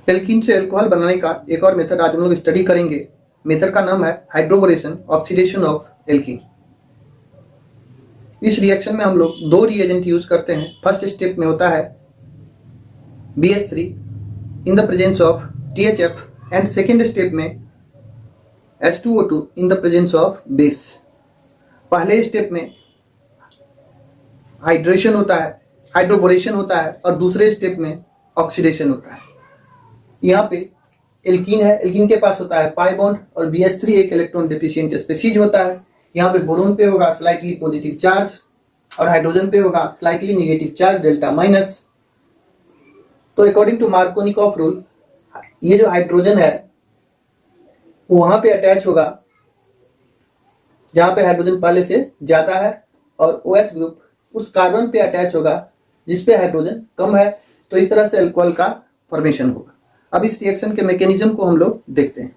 Alkene से alcohol बनाने का एक और मेथड आज हम लोग स्टडी करेंगे। मेथड का नाम है हाइड्रोबोरेशन ऑक्सीडेशन ऑफ एल्कीन। इस रिएक्शन में हम लोग दो रिएजेंट यूज करते हैं। फर्स्ट स्टेप में होता है BH3 in the presence of THF and second step में H2O2 in the presence of base. पहले स्टेप में हाइड्रेशन होता है, हाइड्रोबोरेशन होता है और दूसरे स्टेप में ऑक्सीडेशन होता है। यहाँ पे एल्कीन है, एल्कीन के पास होता है पाई बॉन्ड और BH3 एक इलेक्ट्रॉन डिफिशिएंट स्पीशीज होता है। यहाँ पे बोरोन पे होगा स्लाइटली पॉजिटिव चार्ज और हाइड्रोजन पे होगा slightly negative charge delta minus. तो अकॉर्डिंग टू मार्कोनिकॉफ रूल ये जो हाइड्रोजन है वो वहां पे अटैच होगा जहां पे हाइड्रोजन पहले से ज्यादा है और OH ग्रुप उस कार्बन पे अटैच होगा जिसपे हाइड्रोजन कम है। तो इस तरह से अल्कोहल का फॉर्मेशन होगा। अब इस रिएक्शन के मैकेनिज्म को हम लोग देखते हैं।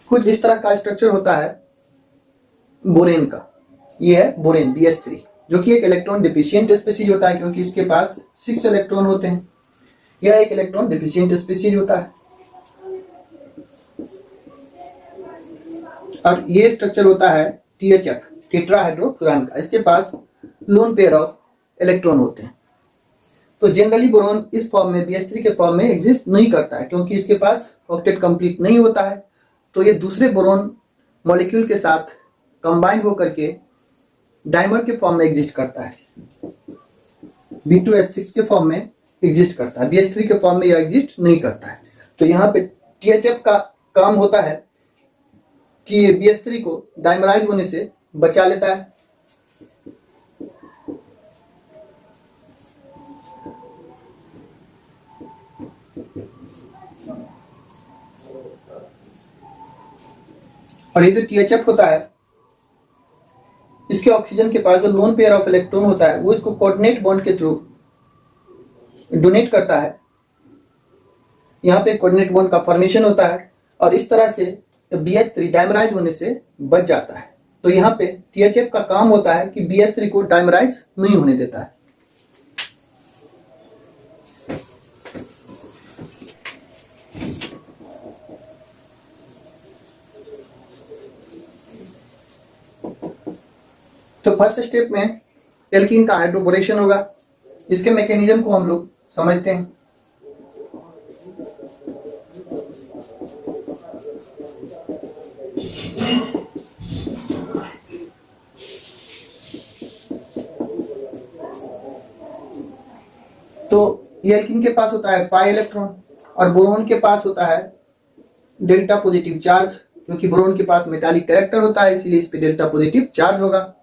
कुछ इस तरह का स्ट्रक्चर होता है बोरेन का। ये है बोरेन BH3 जो कि एक इलेक्ट्रॉन डिफिशिएंट स्पीशीज होता है क्योंकि इसके पास 6 इलेक्ट्रॉन होते हैं। यह एक इलेक्ट्रॉन डिफिशिएंट स्पीशीज होता है। और ये स्ट्रक्चर होता है THF टेट्राहाइड्रोफुरान का। इसके पास लोन पेयर ऑफ इलेक्ट्रॉन होते हैं। तो जनरली बोरॉन इस फॉर्म में BH3 के फॉर्म में एग्जिस्ट नहीं करता है क्योंकि इसके पास ऑक्टेट कंप्लीट नहीं होता है। तो ये दूसरे बोरॉन मॉलिक्यूल के साथ कंबाइन होकर के डाइमर के फॉर्म में एग्जिस्ट करता है। B2H6 के फॉर्म में एग्जिस्ट करता है। BH3 के फॉर्म में यह एग्जिस्ट नहीं करता है। तो यहाँ पे THF का काम होता है कि ये BH3 को डाइमराइज होने से बचा लेता है। और ये जो THF होता है इसके ऑक्सीजन के पास जो लोन पेयर ऑफ इलेक्ट्रॉन होता है वो इसको कोऑर्डिनेट बॉन्ड के थ्रू डोनेट करता है। यहाँ पे कोऑर्डिनेट बॉन्ड का फॉर्मेशन होता है और इस तरह से BH3 डाइमराइज होने से बच जाता है। तो यहाँ पे THF का काम होता है कि BH3 को डाइमराइज नहीं होने देता है। तो फर्स्ट स्टेप में एल्कीन का हाइड्रोबोरेशन होगा। इसके मैकेनिज्म को हम लोग समझते हैं। तो ये एल्कीन के पास होता है पाई इलेक्ट्रॉन और बोरोन के पास होता है डेल्टा पॉजिटिव चार्ज क्योंकि बोरोन के पास मेटालिक कैरेक्टर होता है इसलिए इस पे डेल्टा पॉजिटिव चार्ज होगा।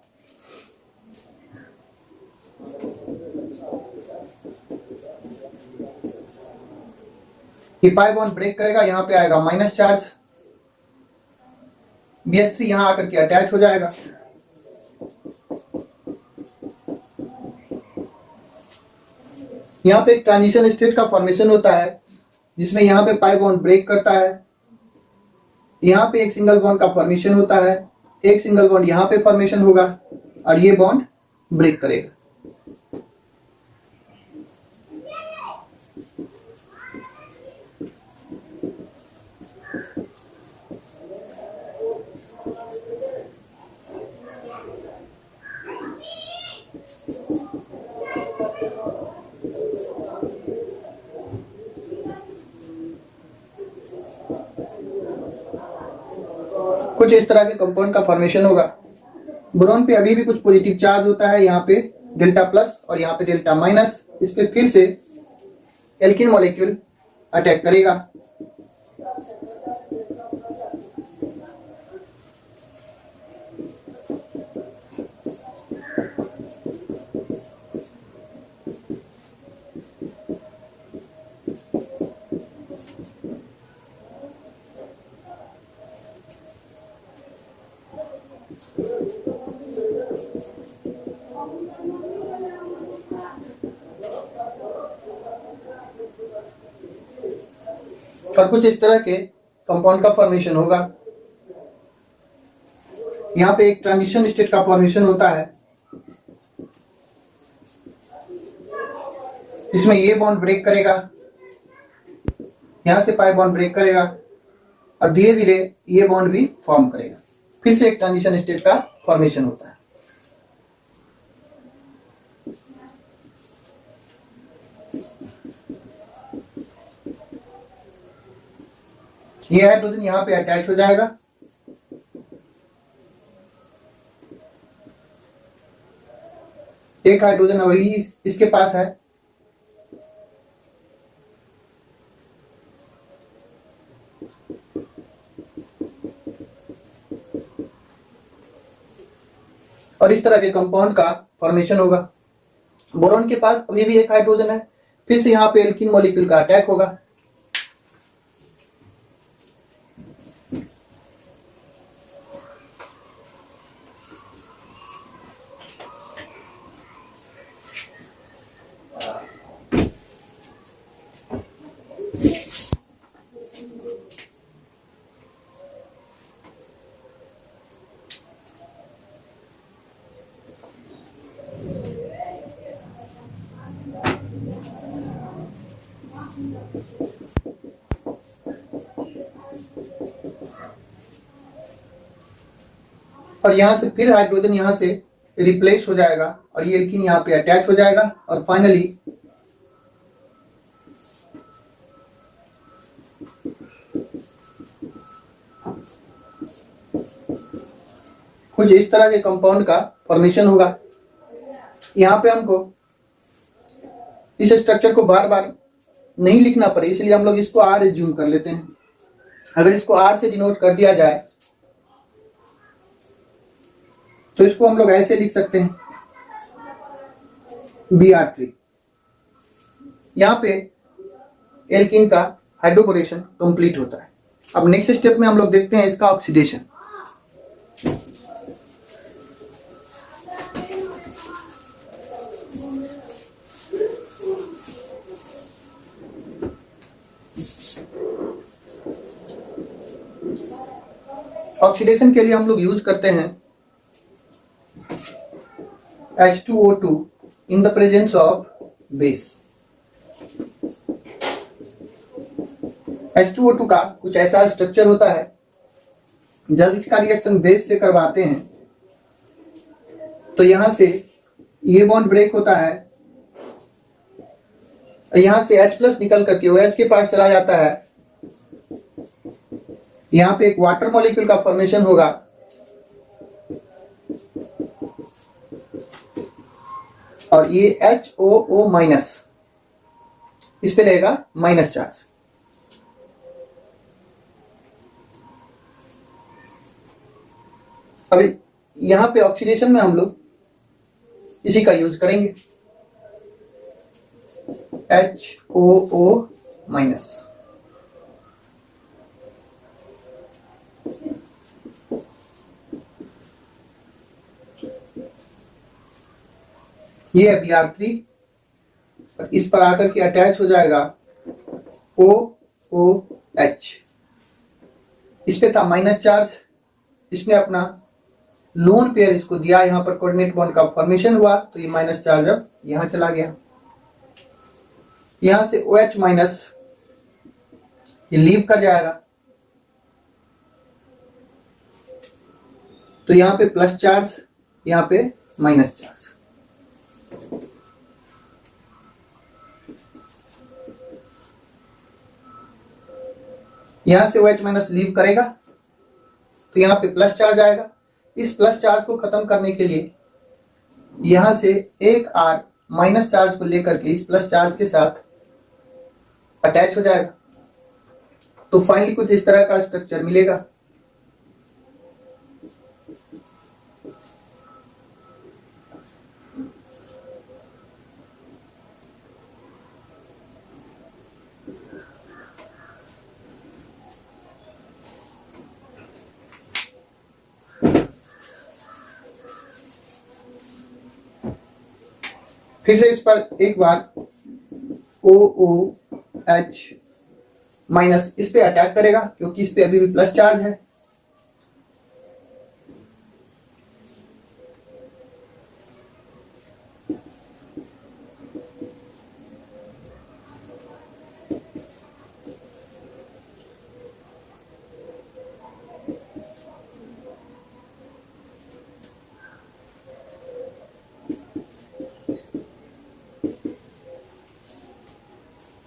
ये पाई बॉन्ड ब्रेक करेगा, यहाँ पे आएगा माइनस चार्ज। BH3 यहां आकर के अटैच हो जाएगा। यहाँ पे एक ट्रांजिशन स्टेट का फॉर्मेशन होता है जिसमें यहाँ पे पाई बॉन्ड ब्रेक करता है। यहाँ पे एक सिंगल बॉन्ड का फॉर्मेशन होता है, एक सिंगल बॉन्ड यहाँ पे फॉर्मेशन होगा और ये बॉन्ड ब्रेक करेगा। कुछ इस तरह के कंपाउंड का फॉर्मेशन होगा। बोरॉन पे अभी भी कुछ पॉजिटिव चार्ज होता है, यहाँ पे डेल्टा प्लस और यहाँ पे डेल्टा माइनस। इस पे फिर से एल्कीन मॉलिक्यूल अटैक करेगा। और कुछ इस तरह के कंपाउंड का फॉर्मेशन होगा। यहाँ पे एक ट्रांजिशन स्टेट का फॉर्मेशन होता है, इसमें ये बॉन्ड ब्रेक करेगा, यहां से पाई बॉन्ड ब्रेक करेगा और धीरे धीरे ये बॉन्ड भी फॉर्म करेगा, फिर से एक ट्रांजिशन स्टेट का फॉर्मेशन होता है। ये हाइड्रोजन यहां पे अटैच हो जाएगा, एक हाइड्रोजन वही इसके पास है, और इस तरह के कंपाउंड का फॉर्मेशन होगा। बोरॉन के पास अभी भी एक हाइड्रोजन है, फिर से यहाँ पे एल्कीन मॉलिक्यूल का अटैक होगा, और यहां से फिर हाइड्रोजन यहां से रिप्लेस हो जाएगा और ये एल्कीन यहां पे अटैच हो जाएगा और फाइनली कुछ इस तरह के कंपाउंड का फॉर्मेशन होगा। यहां पे हमको इस स्ट्रक्चर को बार बार नहीं लिखना पड़े, इसलिए हम लोग इसको आर एज्यूम कर लेते हैं। अगर इसको आर से डिनोट कर दिया जाए तो इसको हम लोग ऐसे लिख सकते हैं Br3। यहां पे एल्कीन का हाइड्रोबोरेशन कंप्लीट होता है। अब नेक्स्ट स्टेप में हम लोग देखते हैं इसका ऑक्सीडेशन। ऑक्सीडेशन के लिए हम लोग यूज करते हैं H2O2 in the presence of base। H2O2 का कुछ ऐसा स्ट्रक्चर होता है, जब इसका रिएक्शन बेस से करवाते हैं तो यहां से ये बॉन्ड ब्रेक होता है, यहां से H+ निकल करके OH के पास चला जाता है, यहां पे एक वाटर मॉलिक्यूल का फॉर्मेशन होगा और ये HOO- इस पे रहेगा माइनस चार्ज। अभी यहां पे ऑक्सीडेशन में हम लोग इसी का यूज करेंगे HOO-। ये है Br3 और इस पर आकर के अटैच हो जाएगा OOH। इस पे था माइनस चार्ज, इसने अपना लोन पेयर इसको दिया, यहां पर कोऑर्डिनेट बॉन्ड का फॉर्मेशन हुआ तो ये माइनस चार्ज अब यहां चला गया। यहां से OH- ये लीव कर जाएगा तो यहां पे प्लस चार्ज, यहां पे माइनस चार्ज। यहां से OH- लीव करेगा तो यहां पे प्लस चार्ज आएगा। इस प्लस चार्ज को खत्म करने के लिए यहां से एक R माइनस चार्ज को लेकर के इस प्लस चार्ज के साथ अटैच हो जाएगा तो फाइनली कुछ इस तरह का स्ट्रक्चर मिलेगा। फिर से इस पर एक बार OOH- इस पे अटैक करेगा क्योंकि इस पे अभी भी प्लस चार्ज है।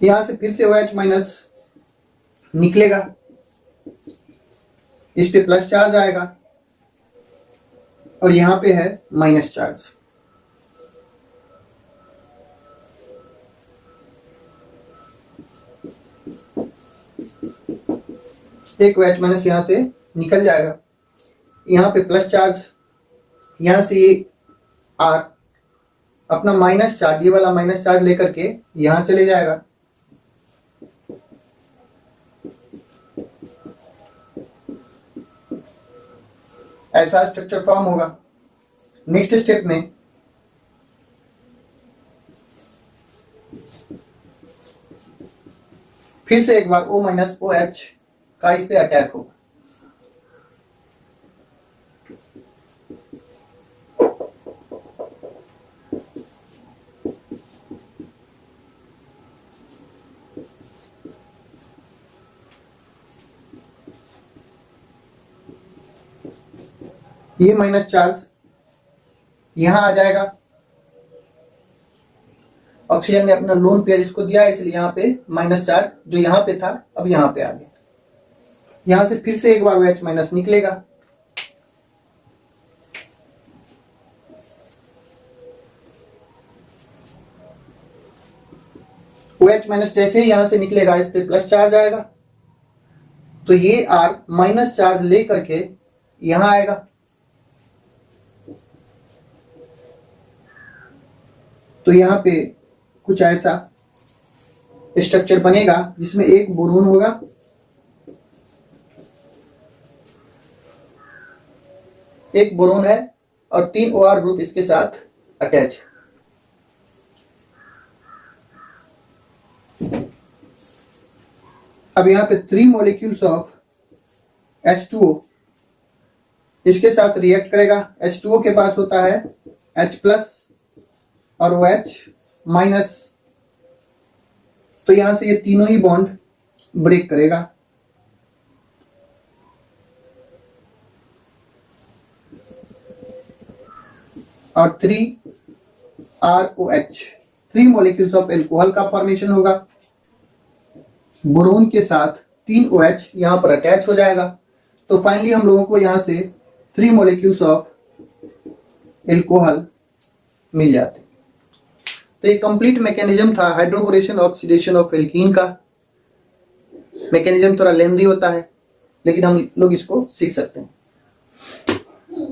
यहां से फिर से OH माइनस निकलेगा, इस पे प्लस चार्ज आएगा और यहां पे है माइनस चार्ज। एक OH माइनस यहां से निकल जाएगा, यहां पे प्लस चार्ज, यहां से ये R अपना माइनस चार्ज, ये वाला माइनस चार्ज लेकर के यहां चले जाएगा। ऐसा स्ट्रक्चर फॉर्म होगा। नेक्स्ट स्टेप में फिर से एक बार O माइनस OH का इस पे अटैक होगा। ये माइनस चार्ज यहां आ जाएगा, ऑक्सीजन ने अपना लोन पेयर इसको दिया है, इसलिए यहां पे माइनस चार्ज जो यहां पे था अब यहां पे आ गया। यहां से फिर से एक बार OH माइनस निकलेगा, OH माइनस जैसे ही यहां से निकलेगा इस पे प्लस चार्ज आएगा, तो ये R माइनस चार्ज ले करके यहां आएगा, तो यहां पे कुछ ऐसा स्ट्रक्चर बनेगा जिसमें एक बोरोन होगा, एक बोरोन है और 3 OR ग्रुप इसके साथ अटैच है। अब यहां पे 3 मॉलिक्यूल्स ऑफ H2O इसके साथ रिएक्ट करेगा। H2O के पास होता है H प्लस और OH माइनस, तो यहां से ये तीनों ही बॉन्ड ब्रेक करेगा। और 3ROH 3 मॉलिक्यूल्स ऑफ एल्कोहल का फॉर्मेशन होगा। बोरोन के साथ 3 OH यहां पर अटैच हो जाएगा, तो फाइनली हम लोगों को यहां से 3 मॉलिक्यूल्स ऑफ एल्कोहल मिल जाते। तो ये कंप्लीट मैकेनिज्म था हाइड्रोबोरेशन ऑक्सीडेशन ऑफ एल्कीन का। मैकेनिज्म थोड़ा लेंदी होता है, लेकिन हम लोग इसको सीख सकते हैं।